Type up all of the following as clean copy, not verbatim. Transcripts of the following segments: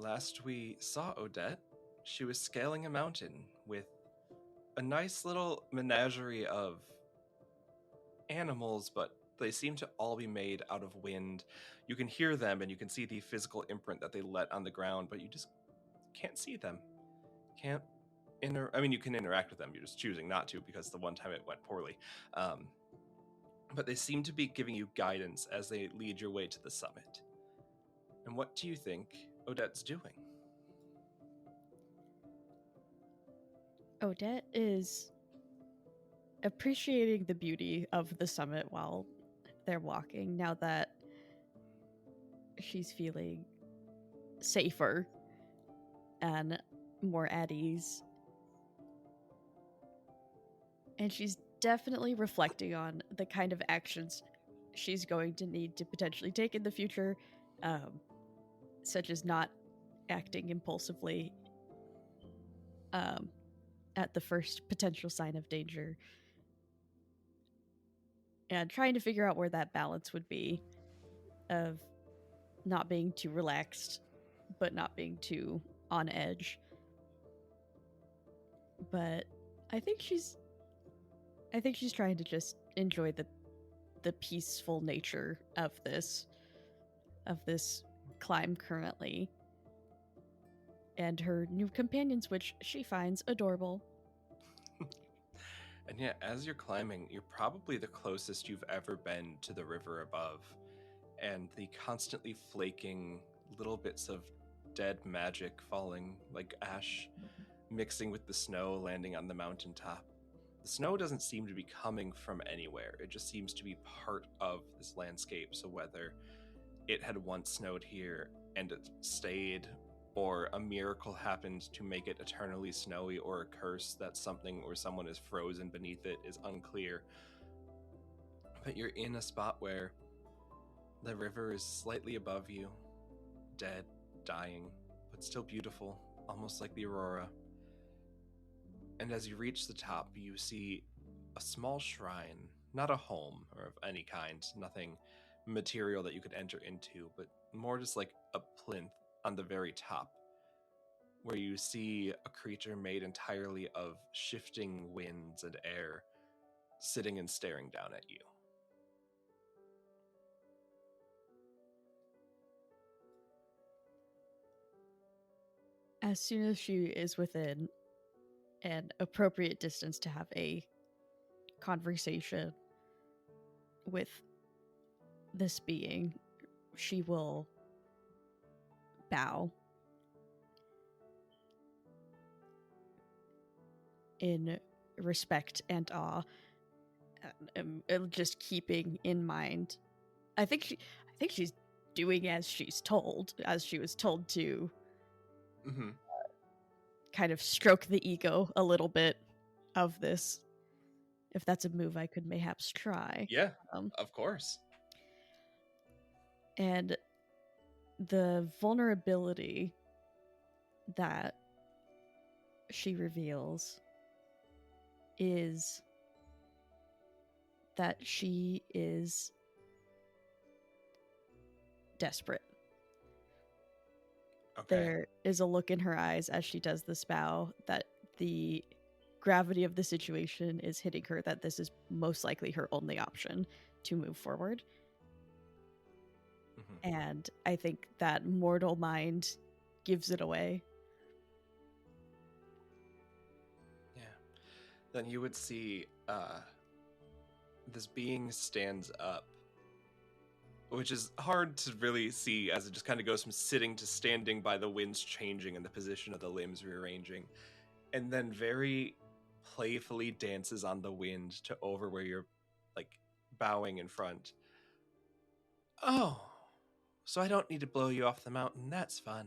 Last we saw Odette, she was scaling a mountain with a nice little menagerie of animals, but they seem to all be made out of wind. You can hear them and you can see the physical imprint that they let on the ground, but you just can't see them. Can't you can interact with them. You're just choosing not to because the one time it went poorly. But they seem to be giving you guidance as they lead your way to the summit. And what do you think Odette's doing? Odette is appreciating the beauty of the summit while they're walking, now that she's feeling safer and more at ease. And she's definitely reflecting on the kind of actions she's going to need to potentially take in the future, such as not acting impulsively at the first potential sign of danger, and trying to figure out where that balance would be of not being too relaxed but not being too on edge. But I think she's trying to just enjoy the peaceful nature of this climb currently, and her new companions, which she finds adorable. And yeah, as you're climbing, you're probably the closest you've ever been to the river above, and the constantly flaking little bits of dead magic falling like ash, mixing with the snow landing on the mountaintop. The snow doesn't seem to be coming from anywhere. It just seems to be part of this landscape. So whether it had once snowed here and it stayed, or a miracle happened to make it eternally snowy, or a curse that something or someone is frozen beneath it, is unclear. But you're in a spot where the river is slightly above you, dead, dying, but still beautiful, almost like the aurora. And as you reach the top, you see a small shrine, not a home or of any kind, nothing material that you could enter into, but more just like a plinth on the very top, where you see a creature made entirely of shifting winds and air, sitting and staring down at you. As soon as she is within an appropriate distance to have a conversation with this being, she will bow in respect and awe, just keeping in mind. I think she's doing as she's told, as she was told to. Mm-hmm. Kind of stroke the ego a little bit of this. If that's a move I could mayhaps try. Yeah, of course. And the vulnerability that she reveals is that she is desperate. Okay. There is a look in her eyes as she does this bow that the gravity of the situation is hitting her, that this is most likely her only option to move forward. Mm-hmm. And I think that mortal mind gives it away. Yeah. Then you would see this being stands up, which is hard to really see as it just kind of goes from sitting to standing by the winds changing and the position of the limbs rearranging, and then very playfully dances on the wind to over where you're like bowing in front. Oh, so I don't need to blow you off the mountain. That's fun.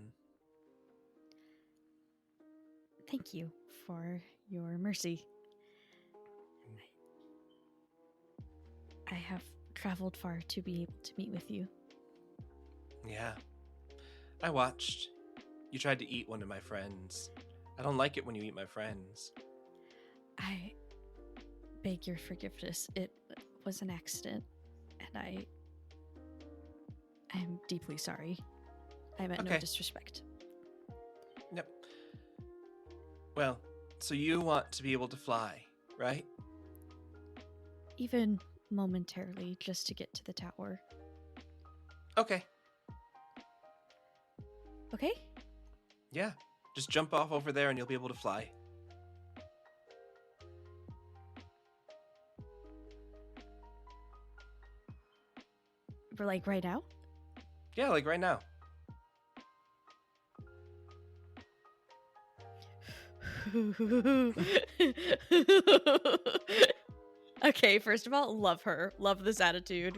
Thank you for your mercy. I have traveled far to be able to meet with you. Yeah. I watched. You tried to eat one of my friends. I don't like it when you eat my friends. I beg your forgiveness. It was an accident, and I'm deeply sorry. I meant no disrespect. Well, so you want to be able to fly, right? Even momentarily, just to get to the tower. Okay. Okay? Yeah. Just jump off over there and you'll be able to fly. For like right now? Yeah, like right now. Okay, first of all, love her. Love this attitude.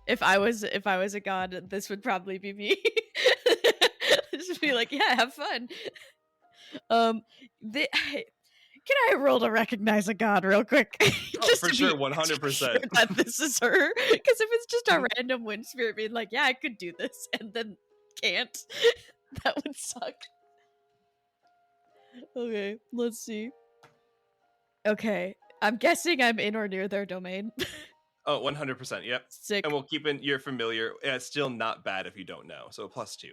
If I was a god, this would probably be me. Just be like, yeah, have fun. Can I roll to recognize a god real quick? Oh, for sure, 100%. Sure that this is her. Because if it's just a random wind spirit being like, yeah, I could do this, and then can't, that would suck. Okay, let's see. Okay, I'm guessing I'm in or near their domain. Oh, 100%, yep. Sick. And we'll keep in, you're familiar. Yeah, it's still not bad if you don't know, so a +2.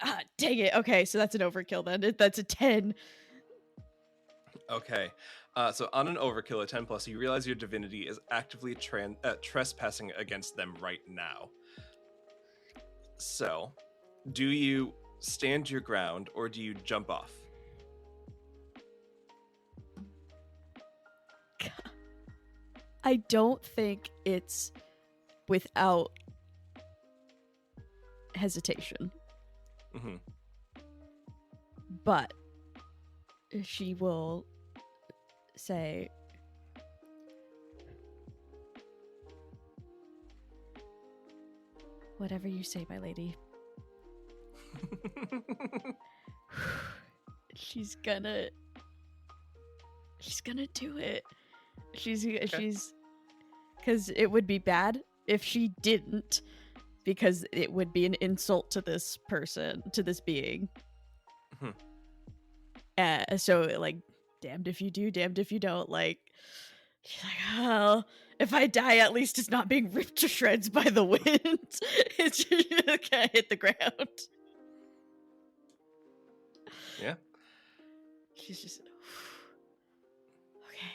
Ah, dang it. Okay, so that's an overkill then. That's a 10. Okay, so on an overkill, a 10+, you realize your divinity is actively trespassing against them right now. So, do you stand your ground or do you jump off? I don't think it's without hesitation. Mm-hmm. But she will say, whatever you say, my lady. She's gonna do it. She's because it would be bad if she didn't, because it would be an insult to this person, to this being. So like, damned if you do, damned if you don't. Like, she's like, oh, if I die, at least it's not being ripped to shreds by the wind. It's just gonna hit the ground. Yeah. She's just, okay,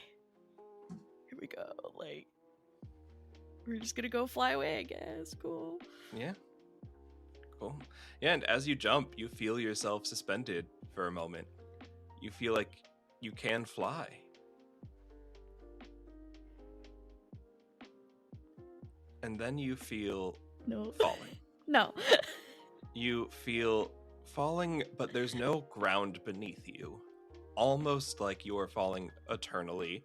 here we go. Like, we're just gonna go fly away, I guess. Cool. Yeah. Cool. Yeah, and as you jump, you feel yourself suspended for a moment. You feel like you can fly. And then you feel falling. No. You feel falling, but there's no ground beneath you. Almost like you're falling eternally,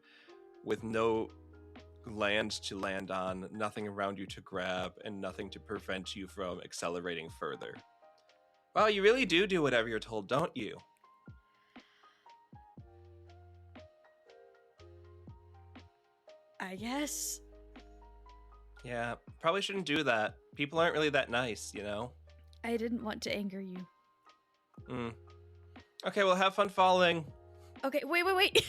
with no land to land on, nothing around you to grab, and nothing to prevent you from accelerating further. Well, you really do whatever you're told, don't you? I guess. Yeah, probably shouldn't do that. People aren't really that nice, you know? I didn't want to anger you. Okay, well, have fun falling. Okay, wait.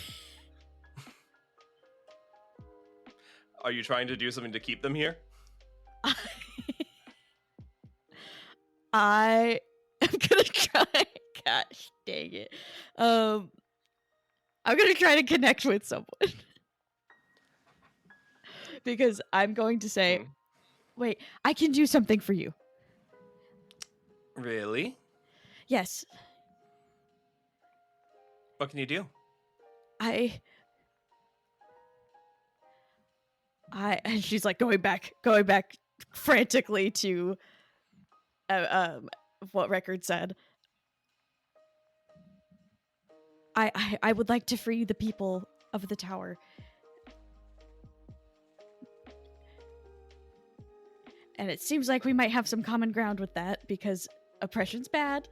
Are you trying to do something to keep them here? I am gonna try. Gosh dang it. I'm gonna try to connect with someone. Because I'm going to say, wait, I can do something for you. Really? Yes. What can you do? And she's like going back frantically to what Record said. I would like to free the people of the tower. And it seems like we might have some common ground with that, because oppression's bad,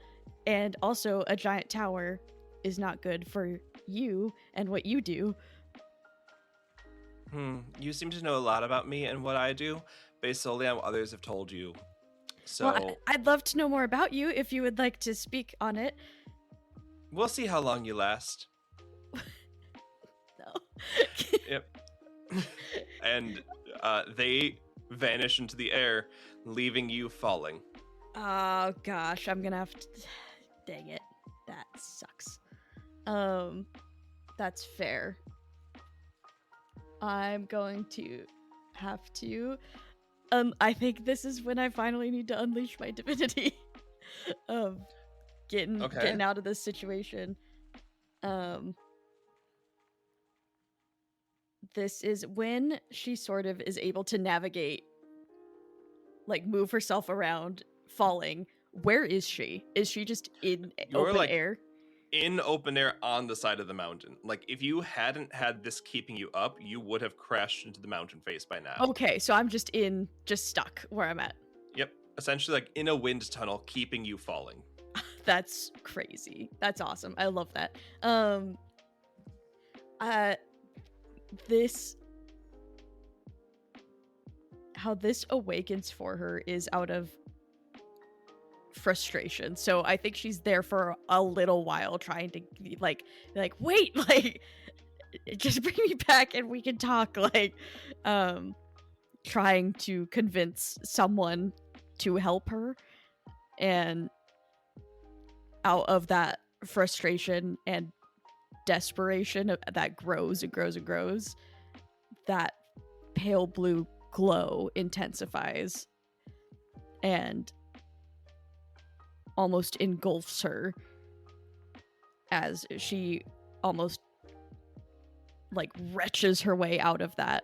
and also a giant tower is not good for you and what you do. You seem to know a lot about me and what I do, based solely on what others have told you. So, well, I'd love to know more about you if you would like to speak on it. We'll see how long you last. No. Yep. And they vanish into the air, leaving you falling. Oh gosh, I'm gonna have to... Dang it. That sucks. That's fair. I'm going to have to. I think this is when I finally need to unleash my divinity of getting out of this situation. This is when she sort of is able to navigate, like move herself around, falling. Where is she? Is she just in open air? In open air on the side of the mountain. Like, if you hadn't had this keeping you up, you would have crashed into the mountain face by now. Okay, so I'm just stuck where I'm at. Yep, essentially like in a wind tunnel, keeping you falling. That's crazy. That's awesome. I love that. How this awakens for her is out of frustration. So I think she's there for a little while trying to like wait, like just bring me back and we can talk, like trying to convince someone to help her. And out of that frustration and desperation that grows and grows and grows, that pale blue glow intensifies and almost engulfs her as she almost like wrenches her way out of that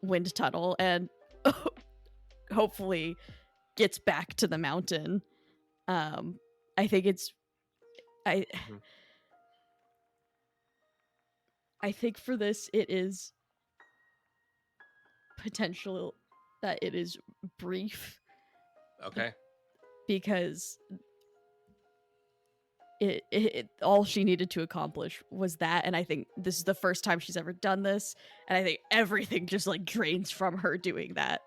wind tunnel and hopefully gets back to the mountain. I think I think for this it is potential that it is brief. Okay. Because it all she needed to accomplish was that, and I think this is the first time she's ever done this, and I think everything just like drains from her doing that.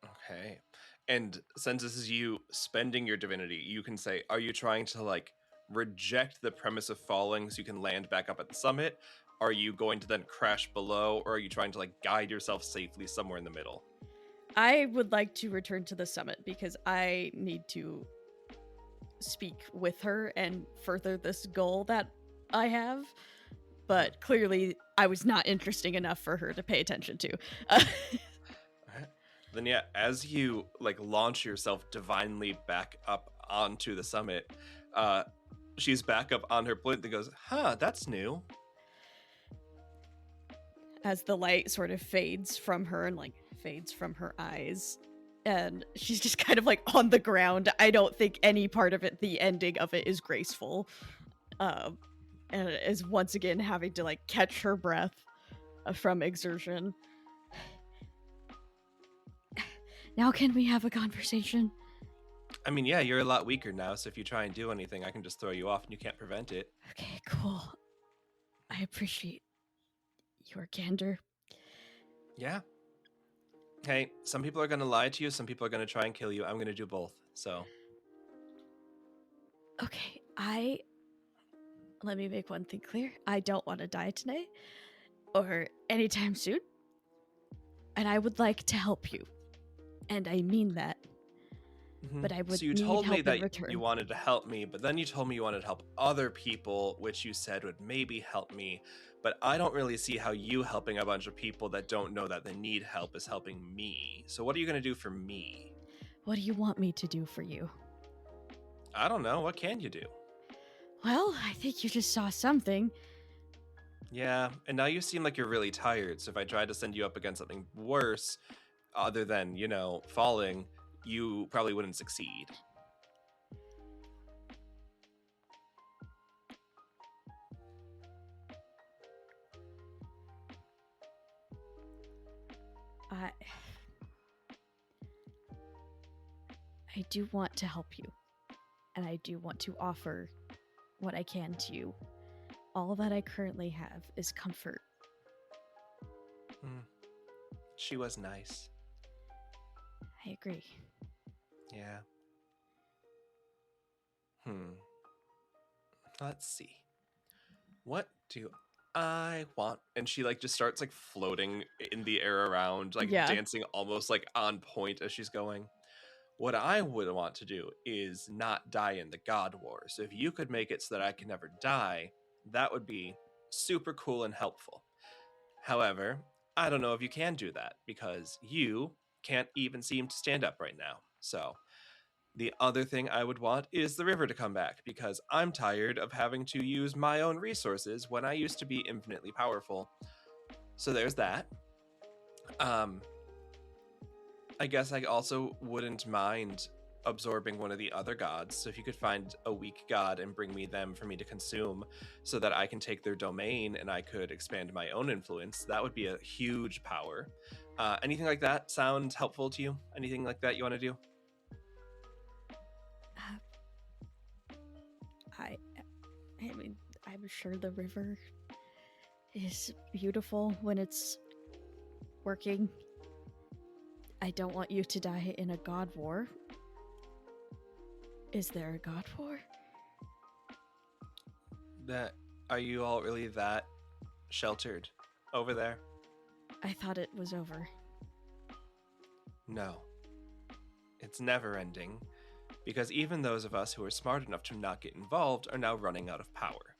Okay. And since this is you spending your divinity, you can say, are you trying to like reject the premise of falling so you can land back up at the summit? Are you going to then crash below, or are you trying to like guide yourself safely somewhere in the middle? I would like to return to the summit because I need to speak with her and further this goal that I have. But clearly I was not interesting enough for her to pay attention to. Then yeah, as you like launch yourself divinely back up onto the summit, she's back up on her plinth and goes, huh, that's new. As the light sort of fades from her and like fades from her eyes, and she's just kind of like on the ground. I don't think any part of it, the ending of it, is graceful, and is once again having to like catch her breath from exertion. Now can we have a conversation? I mean, yeah, you're a lot weaker now, so if you try and do anything, I can just throw you off and you can't prevent it. Okay, cool. I appreciate your candor. Yeah. Hey, some people are going to lie to you, some people are going to try and kill you. I'm going to do both, so. Okay, let me make one thing clear. I don't want to die tonight or anytime soon. And I would like to help you. And I mean that. Mm-hmm. But I would. So you told me that you wanted to help me, but then you told me you wanted to help other people, which you said would maybe help me. But I don't really see how you helping a bunch of people that don't know that they need help is helping me. So what are you going to do for me? What do you want me to do for you? I don't know. What can you do? Well, I think you just saw something. Yeah, and now you seem like you're really tired. So if I tried to send you up against something worse, other than, you know, falling, you probably wouldn't succeed. I do want to help you, and I do want to offer what I can to you. All that I currently have is comfort. She was nice. I agree. Yeah. Let's see. What do I want? And she like just starts like floating in the air around, like dancing almost like on point as she's going. What I would want to do is not die in the God War. So if you could make it so that I can never die, that would be super cool and helpful. However, I don't know if you can do that because you can't even seem to stand up right now. So the other thing I would want is the river to come back because I'm tired of having to use my own resources when I used to be infinitely powerful. So there's that. I guess I also wouldn't mind absorbing one of the other gods. So if you could find a weak god and bring me them for me to consume so that I can take their domain and I could expand my own influence, that would be a huge power. Anything like that sound helpful to you? Anything like that you want to do? I mean, I'm sure the river is beautiful when it's working. I don't want you to die in a god war. Is there a god war? Are you all really that sheltered over there? I thought it was over. No. It's never ending, because even those of us who are smart enough to not get involved are now running out of power.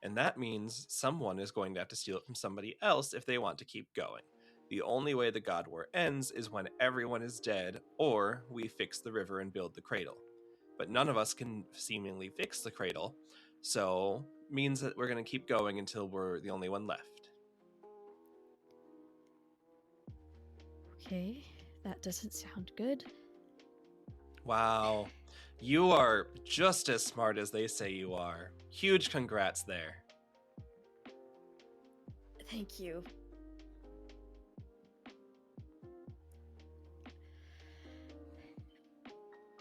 And that means someone is going to have to steal it from somebody else if they want to keep going. The only way the God War ends is when everyone is dead, or we fix the river and build the cradle. But none of us can seemingly fix the cradle, so means that we're going to keep going until we're the only one left. Okay, that doesn't sound good. Wow, you are just as smart as they say you are. Huge congrats there. Thank you.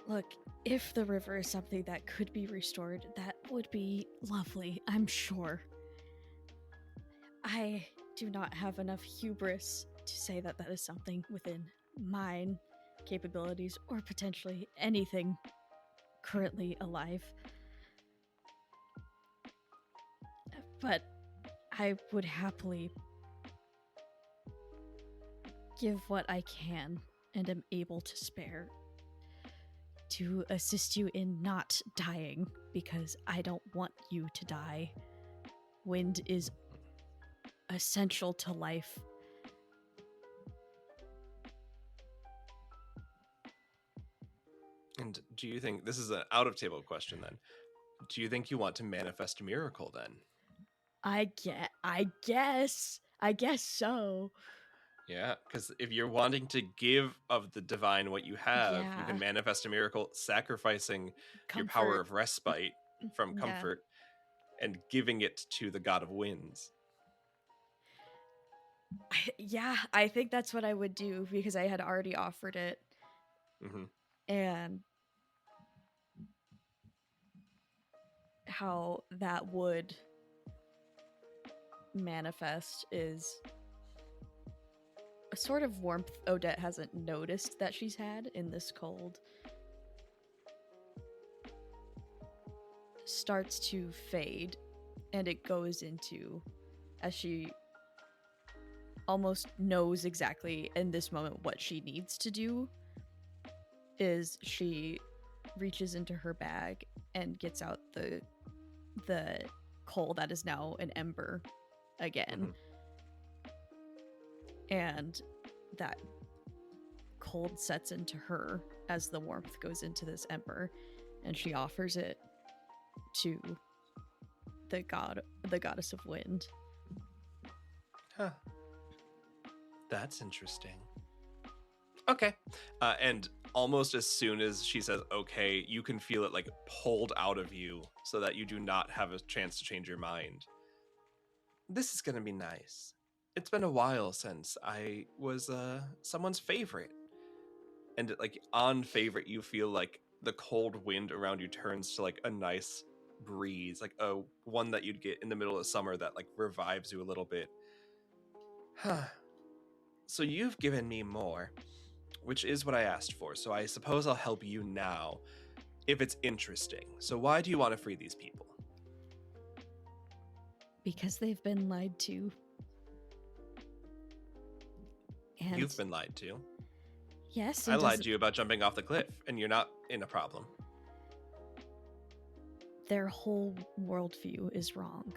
Look, if the river is something that could be restored, that would be lovely, I'm sure. I do not have enough hubris to say that that is something within mine capabilities or potentially anything currently alive. But I would happily give what I can and am able to spare to assist you in not dying, because I don't want you to die. Wind is essential to life. And do you think, this is an out-of-table question then, do you think you want to manifest a miracle then? I guess so. Yeah, because if you're wanting to give of the divine what you have, you can manifest a miracle sacrificing your power of respite from comfort and giving it to the god of winds. I think that's what I would do, because I had already offered it. Mm-hmm. And how that would manifest is a sort of warmth Odette hasn't noticed that she's had in this cold starts to fade, and it goes into, as she almost knows exactly in this moment what she needs to do, is she reaches into her bag and gets out the coal that is now an ember again. Mm-hmm. And that cold sets into her as the warmth goes into this ember, and she offers it to the goddess of wind. Huh. That's interesting. Okay. And almost as soon as she says okay, you can feel it like pulled out of you so that you do not have a chance to change your mind. This is gonna be nice. It's been a while since I was someone's favorite. And like on favorite, you feel like the cold wind around you turns to like a nice breeze, like a one that you'd get in the middle of summer that like revives you a little bit. Huh. So you've given me more, which is what I asked for. So I suppose I'll help you now, if it's interesting. So why do you want to free these people? Because they've been lied to. And you've been lied to? Yes, I and lied to you about jumping off the cliff, and you're not in a problem. their whole worldview is wrong.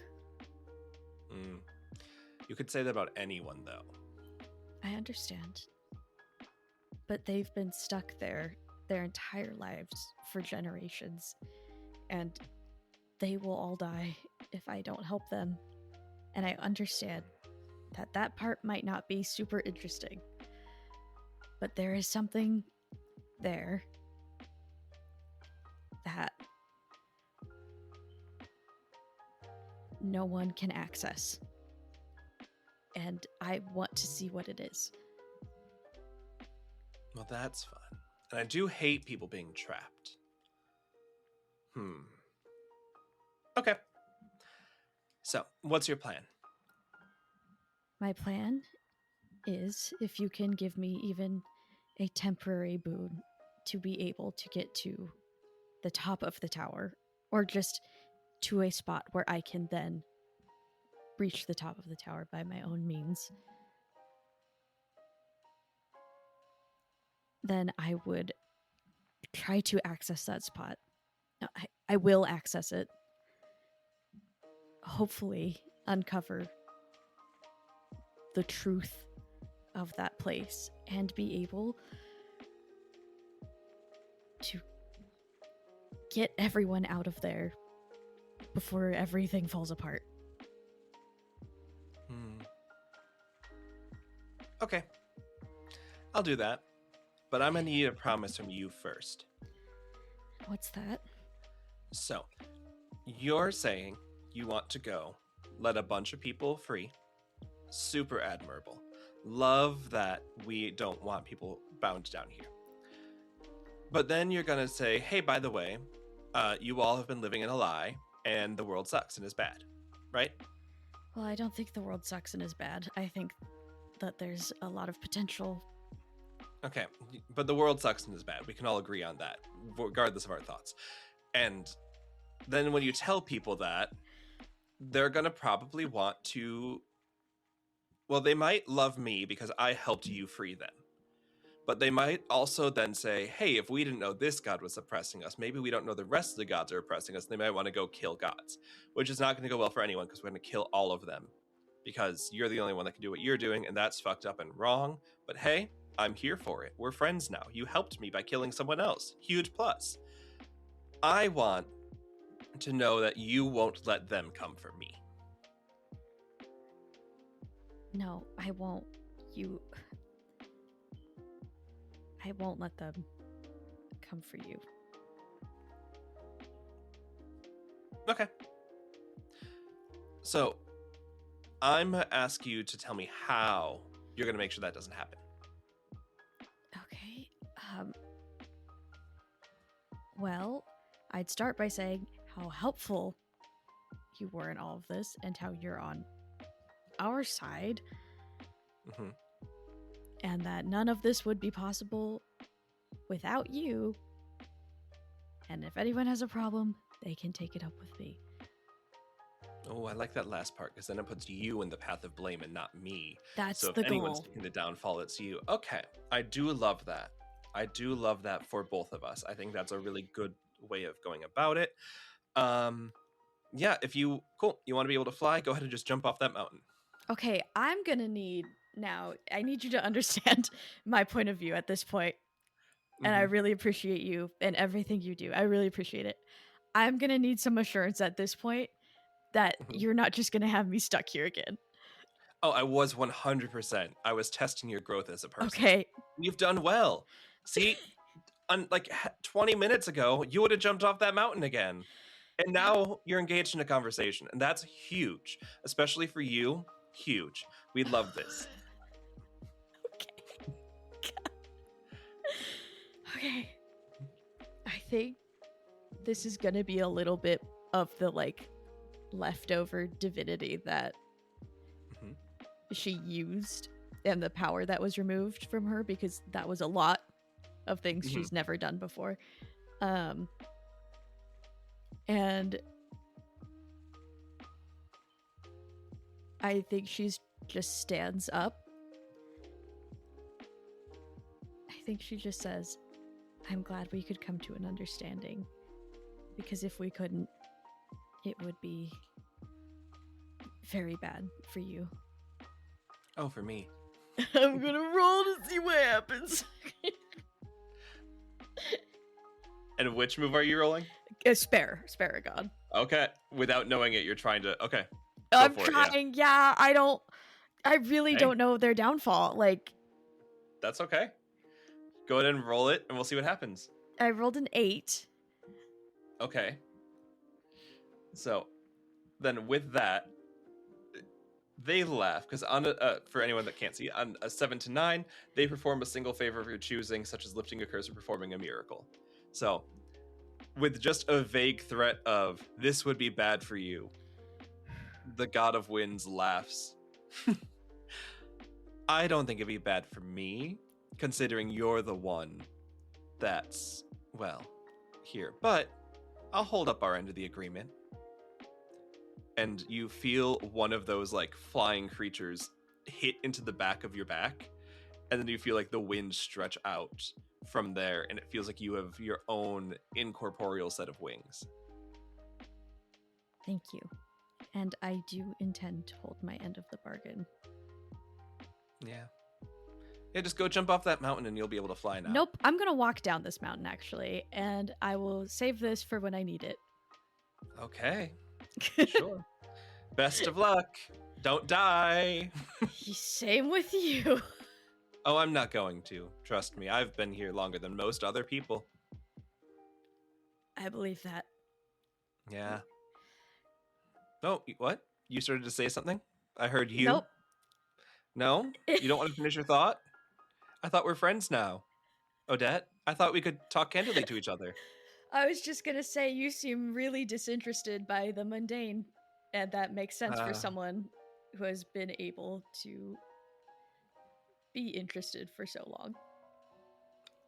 You could say that about anyone, though. I understand. But they've been stuck there their entire lives for generations, and they will all die if I don't help them. And I understand that that part might not be super interesting, but there is something there that no one can access. And I want to see what it is. Well, that's fun. And I do hate people being trapped. Okay. So, what's your plan? My plan is if you can give me even a temporary boon to be able to get to the top of the tower, or just to a spot where I can then reach the top of the tower by my own means, then I would try to access that spot. I will access it. Hopefully, uncover the truth of that place and be able to get everyone out of there before everything falls apart. Okay. I'll do that. But I'm going to need a promise from you first. What's that? So, you're saying you want to go, let a bunch of people free. Super admirable. Love that we don't want people bound down here. But then you're going to say, hey, by the way, you all have been living in a lie, and the world sucks and is bad, right? Well, I don't think the world sucks and is bad. I think that there's a lot of potential. Okay, but the world sucks and is bad. We can all agree on that, regardless of our thoughts. And then when you tell people that, they're going to probably want to... Well, they might love me because I helped you free them. But they might also then say, hey, if we didn't know this god was oppressing us, maybe we don't know the rest of the gods are oppressing us. They might want to go kill gods, which is not going to go well for anyone because we're going to kill all of them because you're the only one that can do what you're doing, and that's fucked up and wrong. But hey, I'm here for it. We're friends now. You helped me by killing someone else. Huge plus. I want to know that you won't let them come for me. No, I won't. I won't let them come for you. Okay. So, I'm going to ask you to tell me how you're going to make sure that doesn't happen. Okay. Well, I'd start by saying how helpful you were in all of this and how you're on our side. Mm-hmm. And that none of this would be possible without you. And if anyone has a problem, they can take it up with me. Oh, I like that last part because then it puts you in the path of blame and not me. That's so if the anyone's goal. taking the downfall, it's you. Okay, I do love that. I do love that for both of us. I think that's a really good way of going about it. Yeah, if you want to be able to fly, go ahead and just jump off that mountain. Okay, I need you to understand my point of view at this point. And I really appreciate you and everything you do. I really appreciate it. I'm going to need some assurance at this point that you're not just going to have me stuck here again. Oh, I was 100%. I was testing your growth as a person. Okay. You've done well. See, like 20 minutes ago, you would have jumped off that mountain again. And now you're engaged in a conversation. And that's huge, especially for you. Huge. We love this. Okay. I think this is going to be a little bit of the leftover divinity that she used and the power that was removed from her, because that was a lot of things she's never done before. And I think she's just stands up. I think she just says, I'm glad we could come to an understanding. Because if we couldn't, it would be very bad for you. Oh, for me. I'm gonna roll to see what happens. And which move are you rolling? Spare a god. Okay. Without knowing it, you're trying to... Okay. I'm trying, yeah. I really don't know their downfall. Like... That's okay. Go ahead and roll it, and we'll see what happens. I rolled an 8. Okay. So, then with that, they laugh, because on for anyone that can't see, on a 7 to 9, they perform a single favor of your choosing, such as lifting a curse or performing a miracle. So, with just a vague threat of, this would be bad for you, the God of Winds laughs. I don't think it'd be bad for me, considering you're the one that's, well, here. But I'll hold up our end of the agreement. And you feel one of those, like, flying creatures hit into the back of your back. And then you feel like the wind stretch out from there. And it feels like you have your own incorporeal set of wings. Thank you. And I do intend to hold my end of the bargain. Yeah. Yeah, just go jump off that mountain and you'll be able to fly now. Nope, I'm going to walk down this mountain, actually. And I will save this for when I need it. Okay. Sure. Best of luck. Don't die. Same with you. Oh, I'm not going to. Trust me, I've been here longer than most other people. I believe that. Yeah. Oh, what? You started to say something? I heard you. Nope. No? You don't want to finish your thought? I thought we're friends now. Odette, I thought we could talk candidly to each other. I was just going to say you seem really disinterested by the mundane, and that makes sense for someone who has been able to be interested for so long.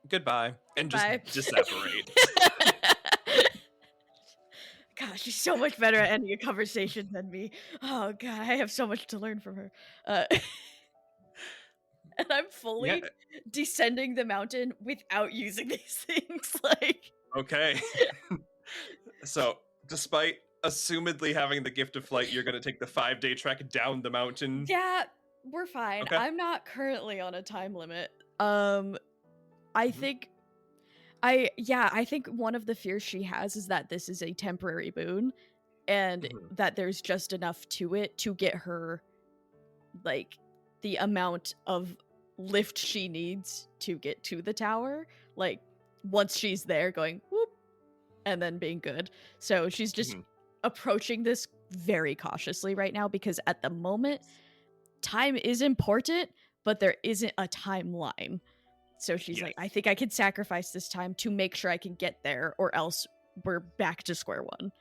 Goodbye. And just separate. Gosh, she's so much better at ending a conversation than me. Oh god, I have so much to learn from her. And I'm fully descending the mountain without using these things. Like, okay. So, despite assumedly having the gift of flight, you're going to take the 5-day trek down the mountain? Yeah, we're fine. Okay. I'm not currently on a time limit. I think one of the fears she has is that this is a temporary boon, and that there's just enough to it to get her, like, the amount of lift she needs to get to the tower. Like, once she's there, going whoop, and then being good. So she's just approaching this very cautiously right now, because at the moment, time is important, but there isn't a timeline. So she's like, I think I can sacrifice this time to make sure I can get there, or else we're back to square one.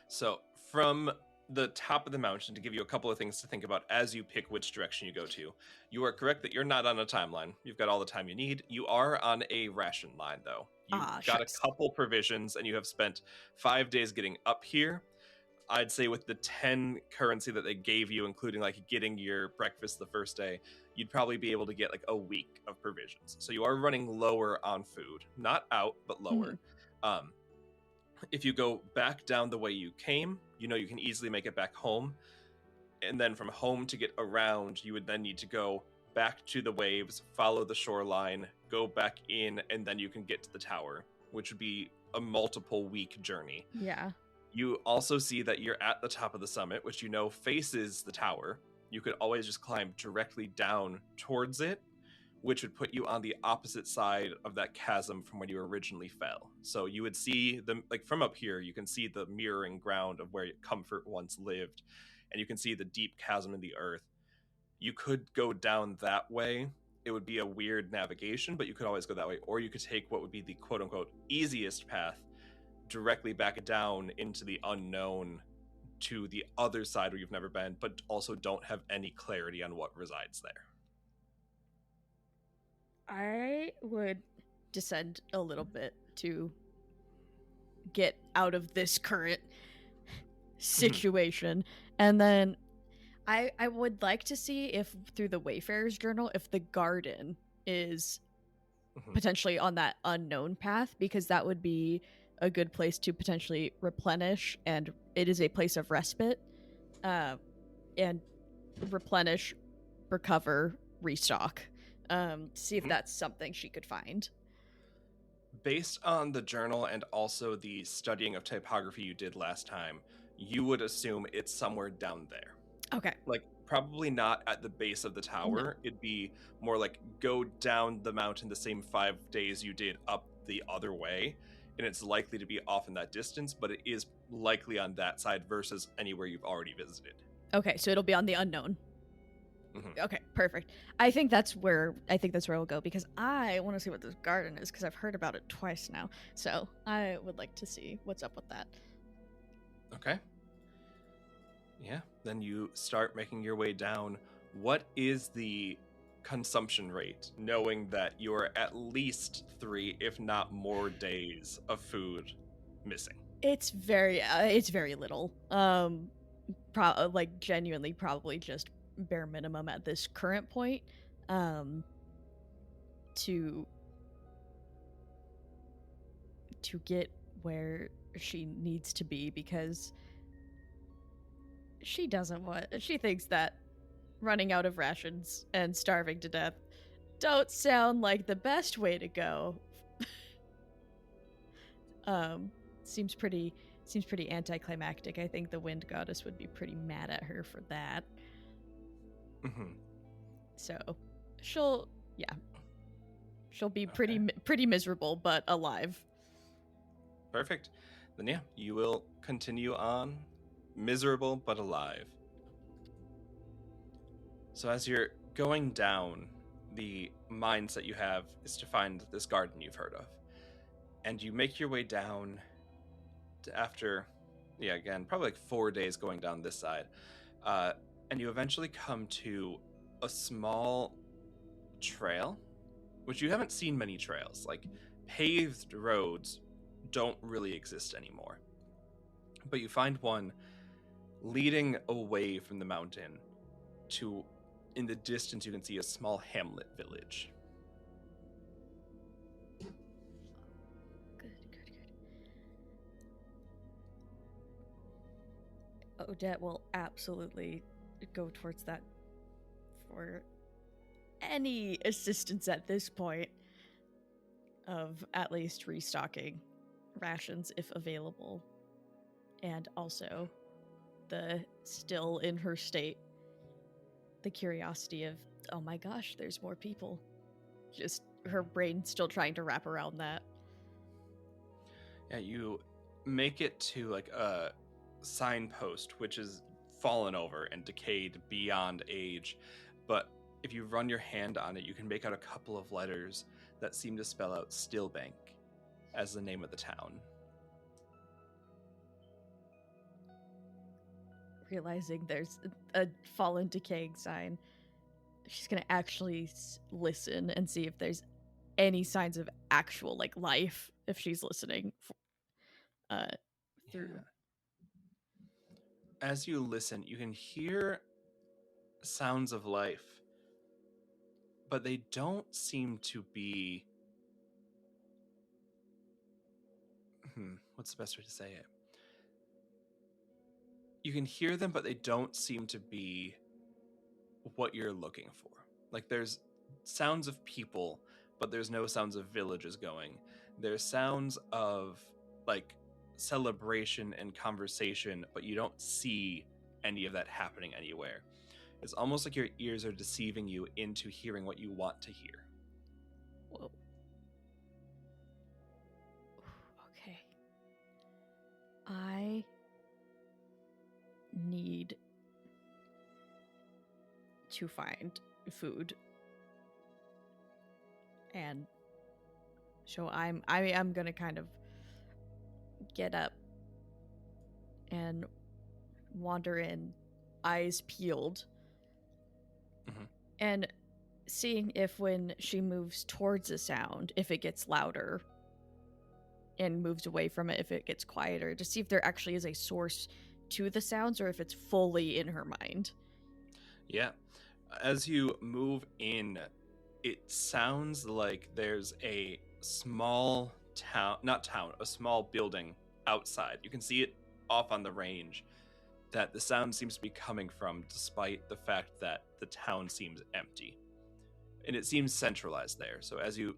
So from the top of the mountain, to give you a couple of things to think about as you pick which direction you go to, you are correct that you're not on a timeline. You've got all the time you need. You are on a ration line, though. You've got a couple provisions, and you have spent 5 days getting up here. I'd say with the 10 currency that they gave you, including like getting your breakfast the first day, you'd probably be able to get like a week of provisions. So you are running lower on food. Not out, but lower. If you go back down the way you came, you know you can easily make it back home. And then from home to get around, you would then need to go back to the waves, follow the shoreline, go back in, and then you can get to the tower, which would be a multiple week journey. Yeah. You also see that you're at the top of the summit, which you know faces the tower. You could always just climb directly down towards it, which would put you on the opposite side of that chasm from when you originally fell. So you would see like from up here, you can see the mirroring ground of where Comfort once lived, and you can see the deep chasm in the earth. You could go down that way. It would be a weird navigation, but you could always go that way. Or you could take what would be the quote-unquote easiest path directly back down into the unknown to the other side where you've never been, but also don't have any clarity on what resides there. I would descend a little bit to get out of this current situation. And then I would like to see if through the Wayfarer's Journal, if the garden is potentially on that unknown path, because that would be a good place to potentially replenish, and it is a place of respite, and replenish, recover, restock. See if that's something she could find. Based on the journal and also the studying of typography you did last time, you would assume it's somewhere down there. Okay. Like, probably not at the base of the tower. No. It'd be more like go down the mountain the same 5 days you did up the other way, and it's likely to be off in that distance, but it is likely on that side versus anywhere you've already visited. Okay, so it'll be on the unknown. Okay, perfect. I think that's where we'll go, because I want to see what this garden is, because I've heard about it twice now. So I would like to see what's up with that. Okay. Yeah, then you start making your way down. What is the consumption rate, knowing that you're at least 3, if not more, days of food missing? It's very little. Genuinely, probably just bare minimum at this current point. To get where she needs to be, because she thinks that running out of rations and starving to death don't sound like the best way to go. Seems pretty anticlimactic. I think the wind goddess would be pretty mad at her for that. So she'll be pretty miserable, but alive. Perfect. Then yeah, you will continue on, miserable but alive. So as you're going down, the mindset you have is to find this garden you've heard of. And you make your way down after, again, probably like 4 days going down this side. And you eventually come to a small trail, which you haven't seen many trails. Like, paved roads don't really exist anymore. But you find one leading away from the mountain to, in the distance, you can see a small hamlet village. Good. Odette will absolutely go towards that for any assistance at this point of at least restocking rations if available, and also the still in her state, the curiosity of, oh my gosh, there's more people. Just her brain still trying to wrap around that. Yeah, you make it to like a signpost which is fallen over and decayed beyond age, but if you run your hand on it, you can make out a couple of letters that seem to spell out Stillbank as the name of the town. Realizing there's a fallen, decaying sign, she's gonna actually listen and see if there's any signs of actual like life, if she's listening through. Yeah. As you listen, you can hear sounds of life, but they don't seem to be... what's the best way to say it? You can hear them, but they don't seem to be what you're looking for. Like, there's sounds of people, but there's no sounds of villages going. There's sounds of, like, celebration and conversation, but you don't see any of that happening anywhere. It's almost like your ears are deceiving you into hearing what you want to hear. Whoa. Okay. I need to find food, and so I am gonna kind of get up and wander in, eyes peeled, and seeing if when she moves towards a sound, if it gets louder, and moves away from it if it gets quieter, to see if there actually is a source to the sounds or if it's fully in her mind. Yeah. As you move in, it sounds like there's a small town, not town, a small building outside. You can see it off on the range that the sound seems to be coming from, despite the fact that the town seems empty. And it seems centralized there. So as you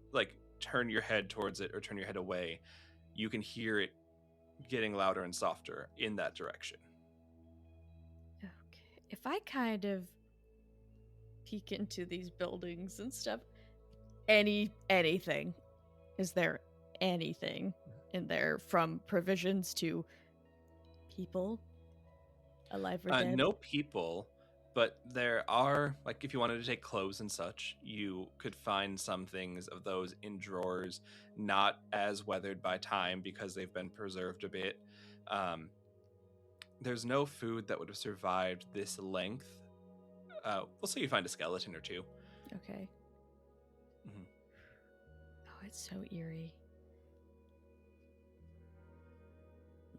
turn your head towards it or turn your head away, you can hear it getting louder and softer in that direction. Okay. If I kind of peek into these buildings and stuff, anything, is there anything in there, from provisions to people, alive or dead? No people, but there are, if you wanted to take clothes and such, you could find some things of those in drawers, not as weathered by time because they've been preserved a bit. There's no food that would have survived this length. We'll say you find a skeleton or two. Okay. Mm-hmm. Oh, it's so eerie.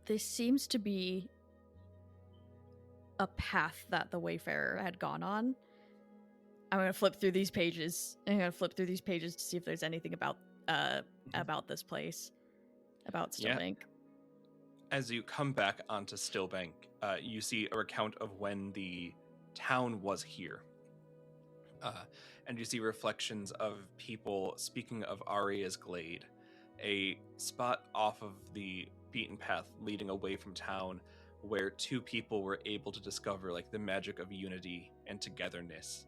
This seems to be a path that the Wayfarer had gone on. I'm going to flip through these pages. To see if there's anything about this place, about Stillbank. Yeah. As you come back onto Stillbank, you see a recount of when the town was here. And you see reflections of people speaking of Aria's Glade, a spot off of the beaten path leading away from town where two people were able to discover the magic of unity and togetherness.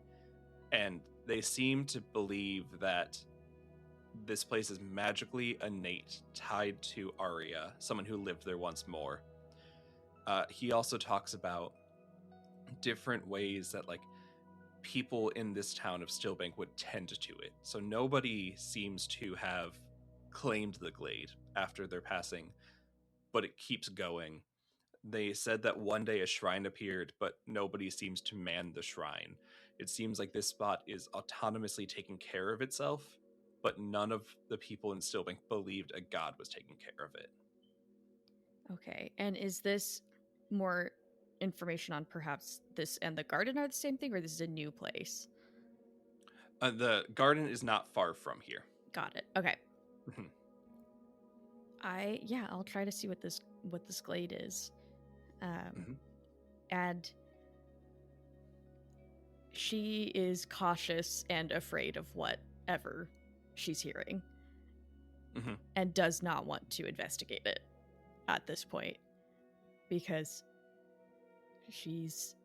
And they seem to believe that this place is magically innate, tied to Aria, someone who lived there once more. He also talks about different ways that people in this town of Stillbank would tend to it. So nobody seems to have claimed the glade after their passing, but it keeps going. They said that one day a shrine appeared, but nobody seems to man the shrine. It seems like this spot is autonomously taking care of itself, but none of the people in Stillbank believed a god was taking care of it. Okay, and is this more information on perhaps this and the garden are the same thing, or this is a new place? The garden is not far from here. Got it. Okay. I'll try to see what this glade is. And she is cautious and afraid of whatever she's hearing, and does not want to investigate it at this point because she's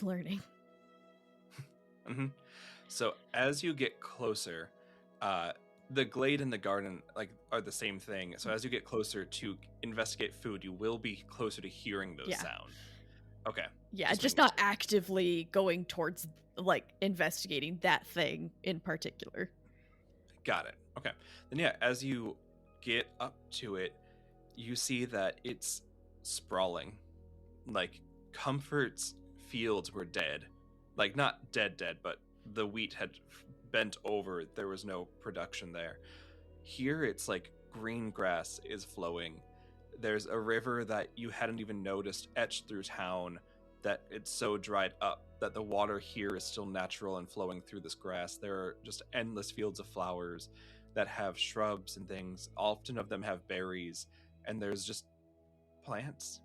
learning. So as you get closer, the glade and the garden are the same thing. So as you get closer to investigate food, you will be closer to hearing those sounds. Okay. Yeah, just not actively going towards investigating that thing in particular. Got it. Okay. Then as you get up to it, you see that it's sprawling. Comfort's fields were dead. Not dead, but the wheat had bent over. There was no production there. Here it's green grass is flowing. There's a river that you hadn't even noticed etched through town, that it's so dried up that the water here is still natural and flowing through this grass. There are just endless fields of flowers that have shrubs and things. Often of them have berries, and there's just plants,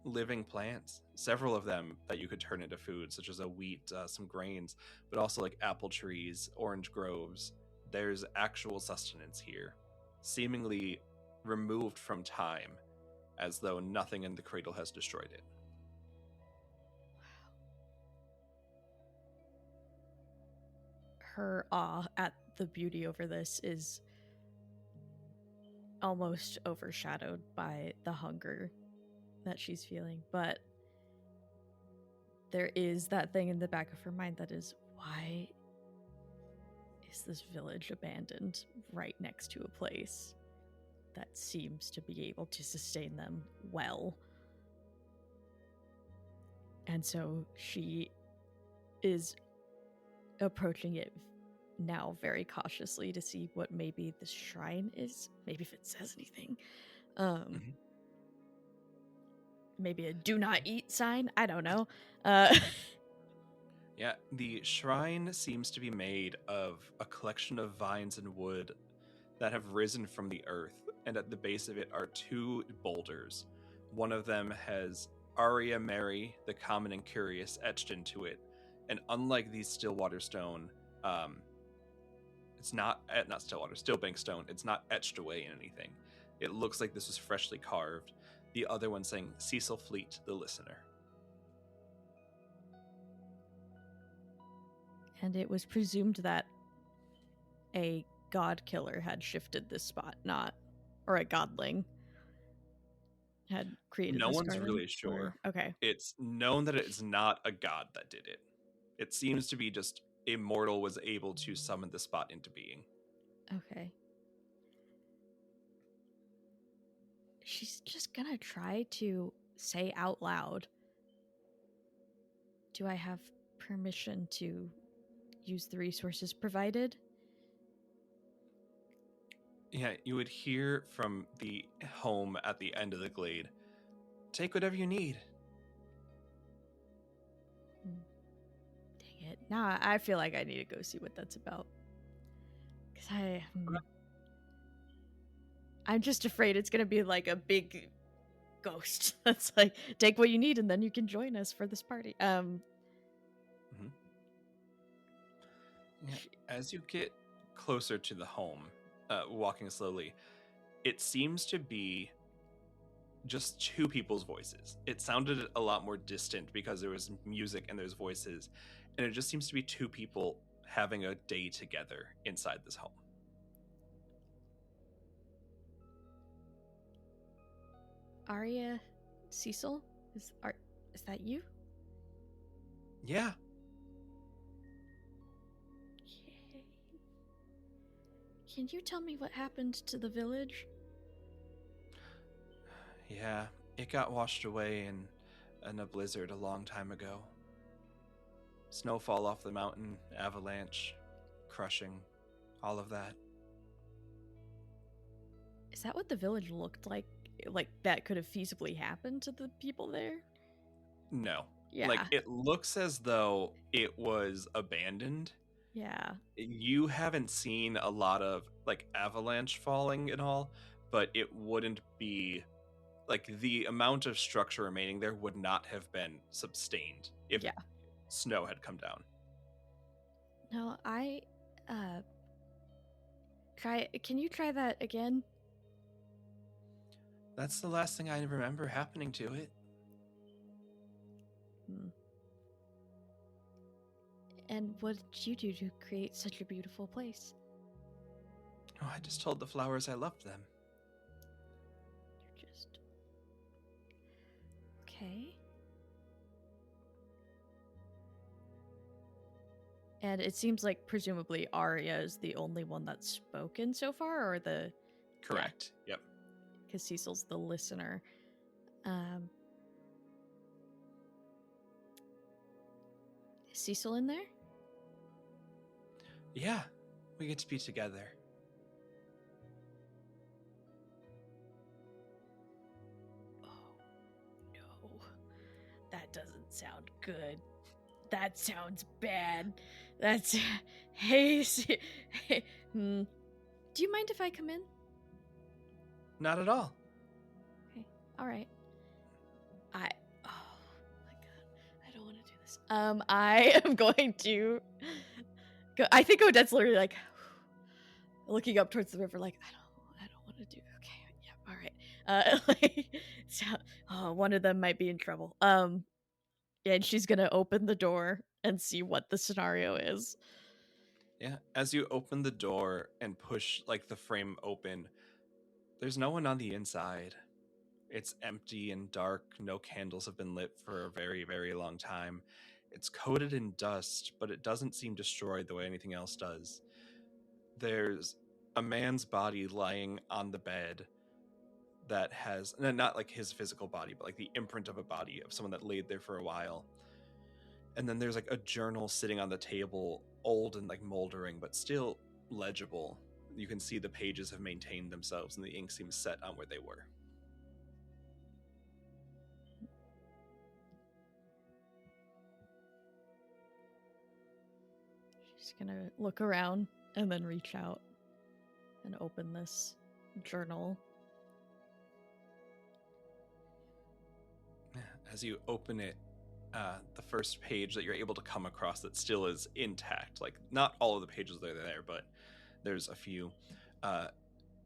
living plants, several of them that you could turn into food, such as a wheat, some grains, but also apple trees, orange groves. There's actual sustenance here, seemingly removed from time, as though nothing in the cradle has destroyed it. Her awe at the beauty over this is almost overshadowed by the hunger that she's feeling, but there is that thing in the back of her mind that is, why is this village abandoned right next to a place that seems to be able to sustain them well? And so she is approaching it now very cautiously to see what maybe this shrine is. Maybe if it says anything. Maybe a do not eat sign. I don't know. Yeah, the shrine seems to be made of a collection of vines and wood that have risen from the earth, and at the base of it are two boulders. One of them has Aria Mary, the common and curious, etched into it, and unlike the Stillwater stone, um, it's not Stillwater, Stillbank stone. It's not etched away in anything. It looks like this was freshly carved. The other one saying Cecil Fleet, the listener. And it was presumed that a Godkiller had shifted this spot, or a Godling had created No this one's garden. really sure. Okay. It's known that it's not a god that did it. It seems to be just immortal was able to summon the spot into being. Okay. She's just gonna try to say out loud, do I have permission to use the resources provided? Yeah, you would hear from the home at the end of the glade. Take whatever you need. Dang it. Now I feel like I need to go see what that's about. Because I'm just afraid it's going to be like a big ghost that's like, take what you need and then you can join us for this party. Yeah. As you get closer to the home, walking slowly, it seems to be just two people's voices. It sounded a lot more distant because there was music and there's voices, and it just seems to be two people having a day together inside this home. Aria, Cecil, is that you? Yeah. Okay. Can you tell me what happened to the village? Yeah, it got washed away in a blizzard a long time ago. Snowfall off the mountain, avalanche, crushing, all of that. Is that what the village looked like? Like that could have feasibly happened to the people there? No. Yeah. Like, it looks as though it was abandoned. Yeah. You haven't seen a lot of, like, avalanche falling and all, but it wouldn't be... Like, the amount of structure remaining there would not have been sustained if snow had come down. No, can you try that again? That's the last thing I remember happening to it. And what did you do to create such a beautiful place? Oh, I just told the flowers I loved them. You're just... Okay. And it seems like presumably Arya is the only one that's spoken so far, or the... Correct. Yep. Because Cecil's the listener. Is Cecil in there? Yeah, we get to be together. Oh, no. That doesn't sound good. That sounds bad. That's... Hey, do you mind if I come in? Not at all. Okay, all right. Oh my god, I don't want to do this. I am going to go. I think Odette's literally like looking up towards the river, like I don't want to do. Okay, yeah, all right. So, one of them might be in trouble. And she's gonna open the door and see what the scenario is. Yeah, as you open the door and push like the frame open, there's no one on the inside. It's empty and dark. No candles have been lit for a very, very long time. It's coated in dust, but it doesn't seem destroyed the way anything else does. There's a man's body lying on the bed that has, not like his physical body, but like the imprint of a body of someone that laid there for a while. And then there's like a journal sitting on the table, old and like moldering, but still legible. You can see the pages have maintained themselves and the ink seems set on where they were. gonna look around and then reach out and open this journal. As you open it, the first page that you're able to come across that still is intact, like not all of the pages that are there, but there's a few.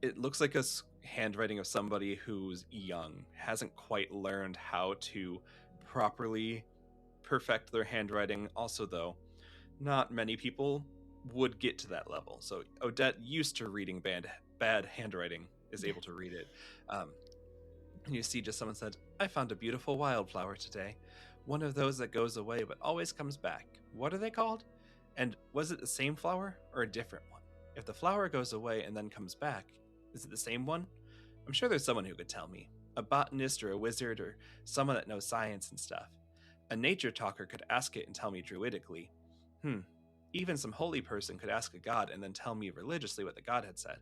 It looks like a handwriting of somebody who's young, hasn't quite learned how to properly perfect their handwriting. Also, though, not many people would get to that level. So Odette, used to reading bad handwriting, is able to read it. And you see just someone said, "I found a beautiful wildflower today. One of those that goes away but always comes back. What are they called? And was it the same flower or a different one? If the flower goes away and then comes back, is it the same one? I'm sure there's someone who could tell me. A botanist or a wizard or someone that knows science and stuff. A nature talker could ask it and tell me druidically. Even some holy person could ask a god and then tell me religiously what the god had said.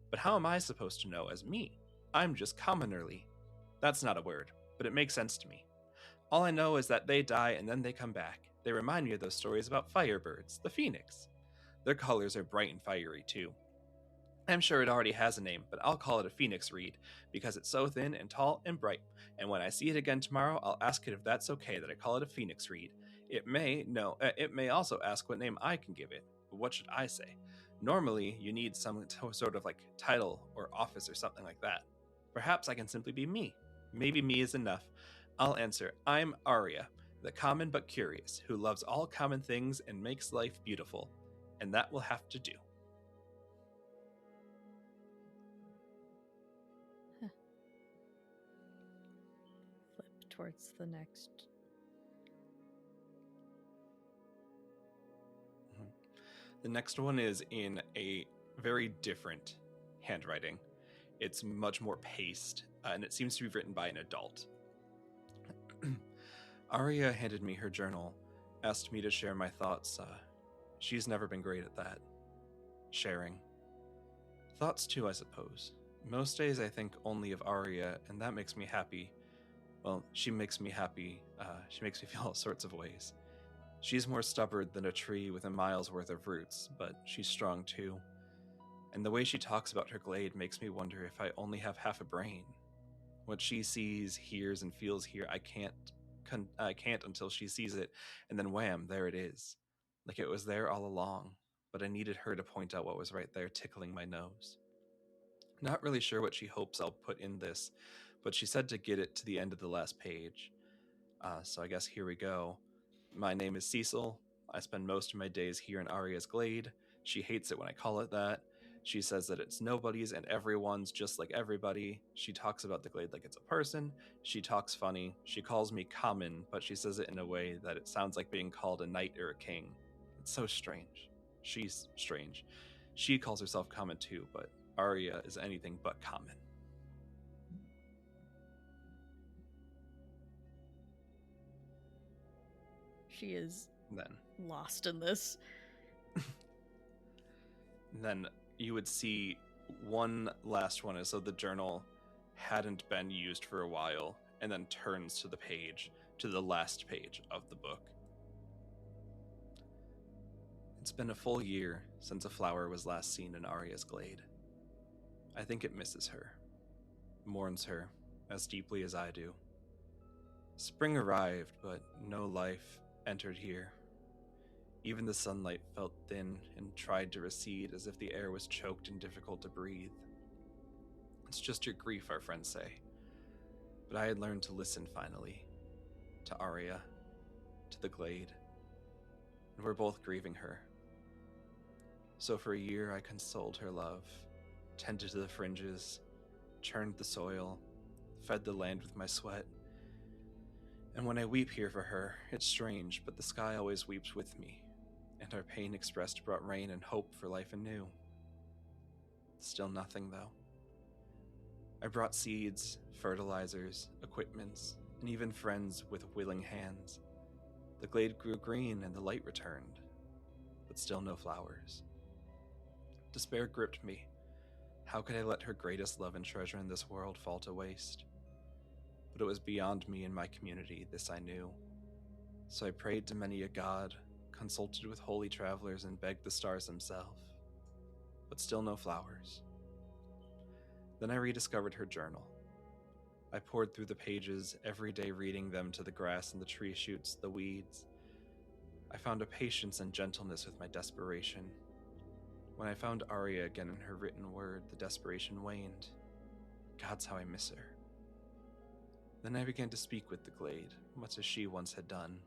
But how am I supposed to know as me? I'm just commonerly. That's not a word, but it makes sense to me. All I know is that they die and then they come back. They remind me of those stories about firebirds, the phoenix. Their colors are bright and fiery too. I'm sure it already has a name, but I'll call it a phoenix reed, because it's so thin and tall and bright, and when I see it again tomorrow, I'll ask it if that's okay that I call it a phoenix reed. It may also ask what name I can give it, but what should I say? Normally, you need some sort of like title or office or something like that. Perhaps I can simply be me. Maybe me is enough. I'll answer, I'm Aria, the common but curious, who loves all common things and makes life beautiful. And that will have to do. Flip towards the next. The next one is in a very different handwriting. It's much more paced, and it seems to be written by an adult. Aria handed me her journal, asked me to share my thoughts. She's never been great at that. Sharing. Thoughts too, I suppose. Most days I think only of Aria, and that makes me happy. Well, she makes me happy. She makes me feel all sorts of ways. She's more stubborn than a tree with a mile's worth of roots, but she's strong too. And the way she talks about her glade makes me wonder if I only have half a brain. What she sees, hears, and feels here, I can't until she sees it, and then wham, there it is. Like it was there all along, but I needed her to point out what was right there tickling my nose. Not really sure what she hopes I'll put in this, but she said to get it to the end of the last page. So I guess here we go. My name is Cecil. I spend most of my days here in Aria's glade. She hates it when I call it that. She says that it's nobody's and everyone's just like everybody. She talks about the glade like it's a person. She talks funny. She calls me common, but she says it in a way that it sounds like being called a knight or a king. It's so strange. She's strange. She calls herself common too, but Aria is anything but common. She is Then lost in this. Then you would see one last one as though the journal hadn't been used for a while, and then turns to the last page of the book. It's been a full year since a flower was last seen in Aria's glade. I think it misses her, mourns her as deeply as I do. Spring arrived, but no life entered here. Even the sunlight felt thin and tried to recede as if the air was choked and difficult to breathe. It's just your grief, our friends say. But I had learned to listen finally. To Aria. To the glade. And we're both grieving her. So for a year I consoled her love, tended to the fringes, churned the soil, fed the land with my sweat. And when I weep here for her, it's strange, but the sky always weeps with me, and our pain expressed brought rain and hope for life anew. Still nothing, though. I brought seeds, fertilizers, equipments, and even friends with willing hands. The glade grew green and the light returned, but still no flowers. Despair gripped me. How could I let her greatest love and treasure in this world fall to waste? But it was beyond me and my community, this I knew. So I prayed to many a god, consulted with holy travelers, and begged the stars himself. But still no flowers. Then I rediscovered her journal. I pored through the pages, every day reading them to the grass and the tree shoots, the weeds. I found a patience and gentleness with my desperation. When I found Arya again in her written word, the desperation waned. God's how I miss her. Then I began to speak with the glade, much as she once had done,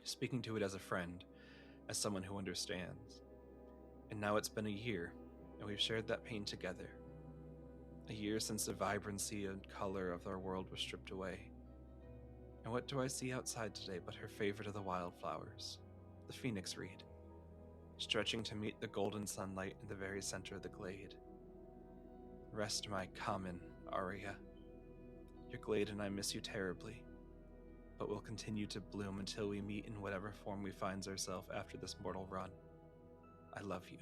speaking to it as a friend, as someone who understands. And now it's been a year, and we've shared that pain together. A year since the vibrancy and color of our world was stripped away. And what do I see outside today but her favorite of the wildflowers, the phoenix reed, stretching to meet the golden sunlight in the very center of the glade. Rest, my common Arya. Your glade and I miss you terribly, but we'll continue to bloom until we meet in whatever form we find ourselves after this mortal run. I love you.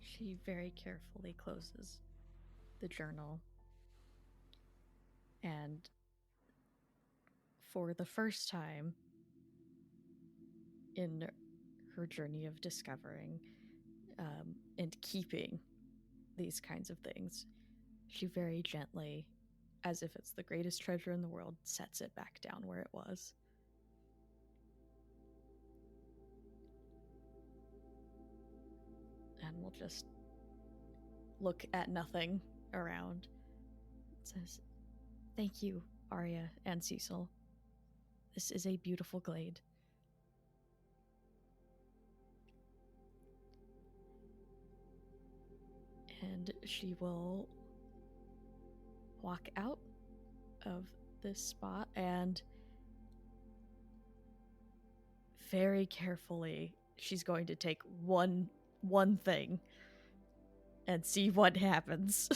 She very carefully closes the journal, and for the first time in her journey of discovering and keeping these kinds of things, she very gently, as if it's the greatest treasure in the world, sets it back down where it was. And we'll just look at nothing around. It says, "Thank you, Arya and Cecil. This is a beautiful glade." And she will walk out of this spot and very carefully she's going to take one thing and see what happens.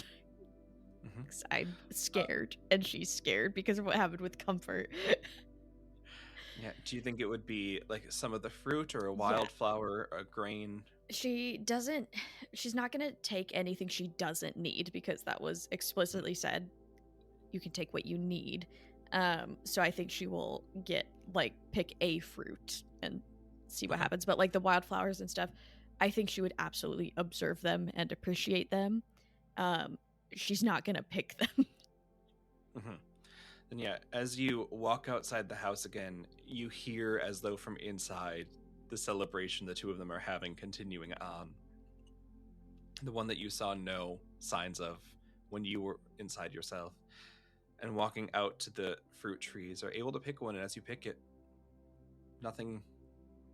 Because I'm scared, and she's scared because of what happened with Comfort. Yeah, do you think it would be like some of the fruit or a wildflower, a grain? She's not going to take anything she doesn't need, because that was explicitly said. You can take what you need. So I think she will pick a fruit and see what happens. But like the wildflowers and stuff, I think she would absolutely observe them and appreciate them. She's not going to pick them. And yeah, as you walk outside the house again, you hear, as though from inside, the celebration the two of them are having continuing on. The one that you saw no signs of when you were inside yourself. And walking out to the fruit trees, are able to pick one, and as you pick it, nothing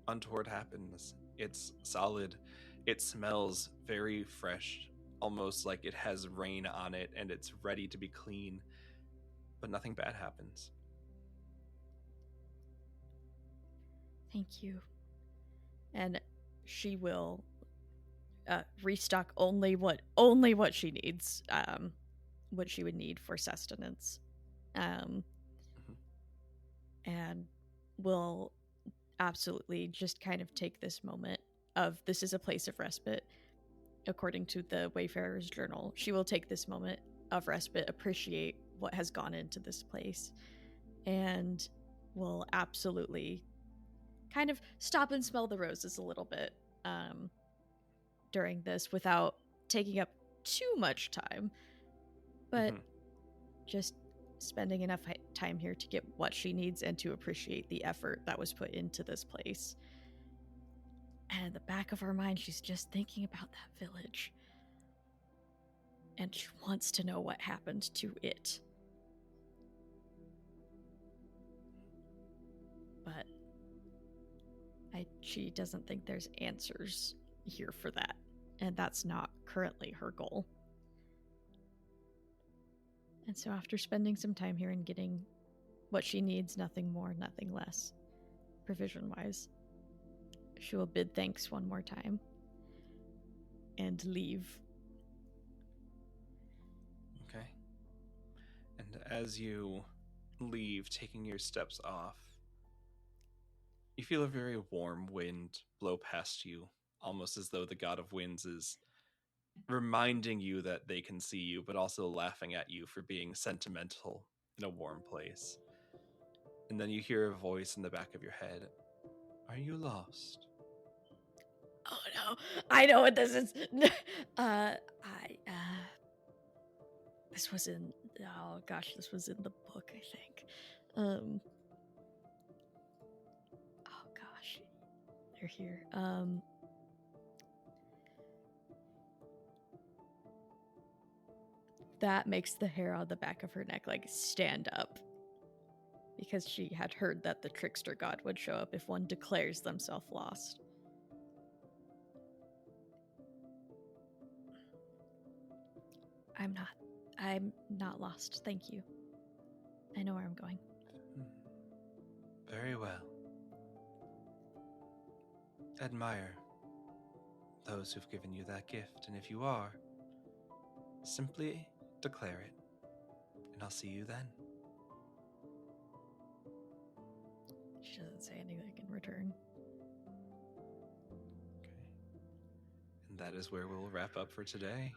untoward happens. It's solid. It smells very fresh, almost like it has rain on it and it's ready to be clean, but nothing bad happens. Thank you. And she will restock only what she needs, what she would need for sustenance, and will absolutely just kind of take this moment of, this is a place of respite. According to the Wayfarer's journal, she will take this moment of respite, appreciate what has gone into this place, and will absolutely kind of stop and smell the roses a little bit during this, without taking up too much time, but just spending enough time here to get what she needs and to appreciate the effort that was put into this place. And in the back of her mind, she's just thinking about that village, and she wants to know what happened to it. But she doesn't think there's answers here for that, and that's not currently her goal. And so after spending some time here and getting what she needs, nothing more, nothing less, provision-wise, she will bid thanks one more time and leave. Okay. And as you leave, taking your steps off, You feel a very warm wind blow past you, almost as though the god of winds is reminding you that they can see you, but also laughing at you for being sentimental in a warm place. And then you hear a voice in the back of your head. Are you lost? Oh no, I know what this is. This was in, oh gosh, this was in the book, I think. Oh gosh, they're here. That makes the hair on the back of her neck like stand up, because she had heard that the trickster god would show up if one declares themselves lost. I'm not lost, thank you. I know where I'm going. Very well. Admire those who've given you that gift, and if you are, simply declare it, and I'll see you then. She doesn't say anything in return. Okay. And that is where we'll wrap up for today.